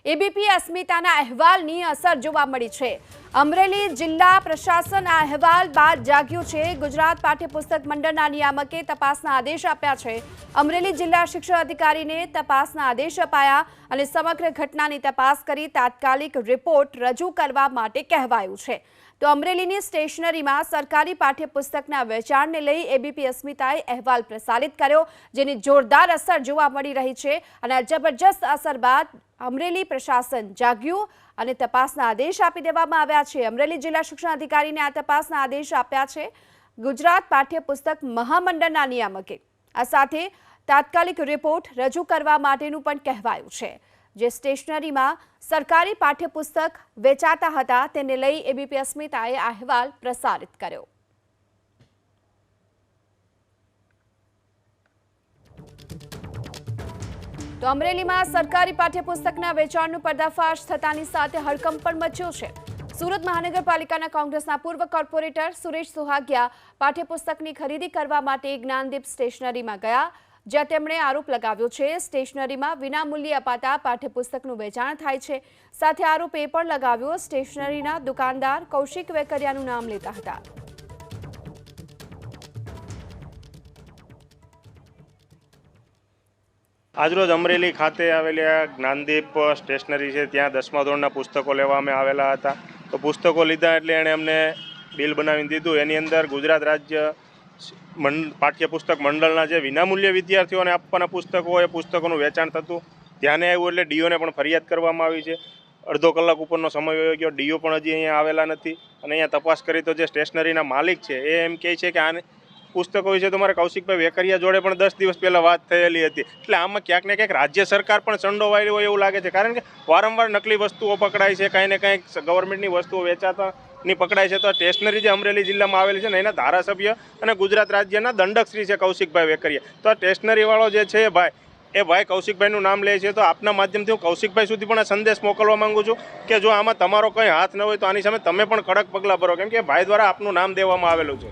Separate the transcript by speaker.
Speaker 1: ABP અસ્મિતાના અહેવાલની અસર જોવા મળી છે। અમરેલી જિલ્લા પ્રશાસન આ અહેવાલ બાદ જાગ્યું છે। ગુજરાત પાઠ્યપુસ્તક મંડળના નિયામકે તપાસના આદેશ આપ્યા છે। અમરેલી જિલ્લા શિક્ષણ અધિકારીને તપાસના આદેશ અપાયા અને સમગ્ર ઘટનાની તપાસ કરી તાત્કાલિક રિપોર્ટ રજૂ કરવા માટે કહેવાયું છે। તો અમરેલીની સ્ટેશનરીમાં સરકારી પાઠ્યપુસ્તકના વેચાણને લઈ એબીપી અસ્મિતાએ અહેવાલ પ્રસારિત કર્યો, જેની જોરદાર અસર જોવા મળી રહી છે અને આ જબરજસ્ત અસર બાદ અમરેલી પ્રશાસન જાગ્યું અને તપાસના આદેશ આપી દેવામાં આવ્યા છે। અમરેલી જિલ્લા શિક્ષણ અધિકારીને આ તપાસના આદેશ આપ્યા છે ગુજરાત પાઠ્યપુસ્તક મહામંડળના નિયામકે। આ સાથે તાત્કાલિક રિપોર્ટ રજૂ કરવા માટેનું પણ કહેવાયું છે। જે સ્ટેશનરીમાં સરકારી પાઠ્યપુસ્તક વેચાતા હતા તેને લઈ એબીપી અસ્મિતાએ અહેવાલ પ્રસારિત કર્યો। તો અમરેલીમાં સરકારી પાઠ્યપુસ્તકના વેચાણનું પર્દાફાશ થતાની સાથે હડકંપ પણ મચ્યો છે। સુરત મહાનગરપાલિકાના કોંગ્રેસના પૂર્વ કોર્પોરેટર સુરેશ સુહાગિયા પાઠ્યપુસ્તકની ખરીદી કરવા માટે જ્ઞાનદીપ સ્ટેશનરીમાં ગયા, જ્યાં તેમણે આરોપ લગાવ્યો છે સ્ટેશનરીમાં વિનામૂલ્યે અપાતા પાઠ્યપુસ્તકનું વેચાણ થાય છે। સાથે આરોપ એ પણ લગાવ્યો સ્ટેશનરીના દુકાનદાર કૌશિક વેકરિયાનું નામ લેતા હતા।
Speaker 2: આજરોજ અમરેલી ખાતે આવેલી આ જ્ઞાનદીપ સ્ટેશનરી છે, ત્યાં 10મા ધોરણના પુસ્તકો લેવા અમે આવેલા હતા। તો પુસ્તકો લીધા એટલે એણે અમને બિલ બનાવીને દીધું। એની અંદર ગુજરાત રાજ્ય પાઠ્યપુસ્તક મંડળના જે વિનામૂલ્ય વિદ્યાર્થીઓને આપવાના પુસ્તકો હોય એ પુસ્તકોનું વેચાણ થતું ધ્યાને આવ્યું એટલે ડીઓને પણ ફરિયાદ કરવામાં આવી છે। અડધો કલાક ઉપરનો સમય વયો ગયો, ડીઓ પણ હજી અહીંયા આવેલા નથી અને અહીંયા તપાસ કરી તો જે સ્ટેશનરીના માલિક છે એ એમ કહે છે કે આને પુસ્તકો વિશે તમારે કૌશિકભાઈ વેકરિયા જોડે પણ 10 દિવસ પહેલાં વાત થયેલી હતી। એટલે આમાં ક્યાંક ને ક્યાંક રાજ્ય સરકાર પણ સંડોવાયેલી હોય એવું લાગે છે, કારણ કે વારંવાર નકલી વસ્તુઓ પકડાય છે, કાંઈ ને કાંઈક ગવર્મેન્ટની વસ્તુઓ વેચાતા ની પકડાય છે। તો સ્ટેશનરી જે અમરેલી જિલ્લામાં આવેલી છે ને એના ધારાસભ્ય અને ગુજરાત રાજ્યના દંડકશ્રી છે કૌશિકભાઈ વેકરિયા। તો આ સ્ટેશનરીવાળો જે છે એ ભાઈ કૌશિકભાઈનું નામ લે છે। તો આપના માધ્યમથી હું કૌશિકભાઈ સુધી પણ આ સંદેશ મોકલવા માંગુ છું કે જો આમાં તમારો કંઈ હાથ ન હોય તો આની સામે તમે પણ કડક પગલાં ભરો, કેમ કે ભાઈ દ્વારા આપનું નામ દેવામાં આવેલું છે।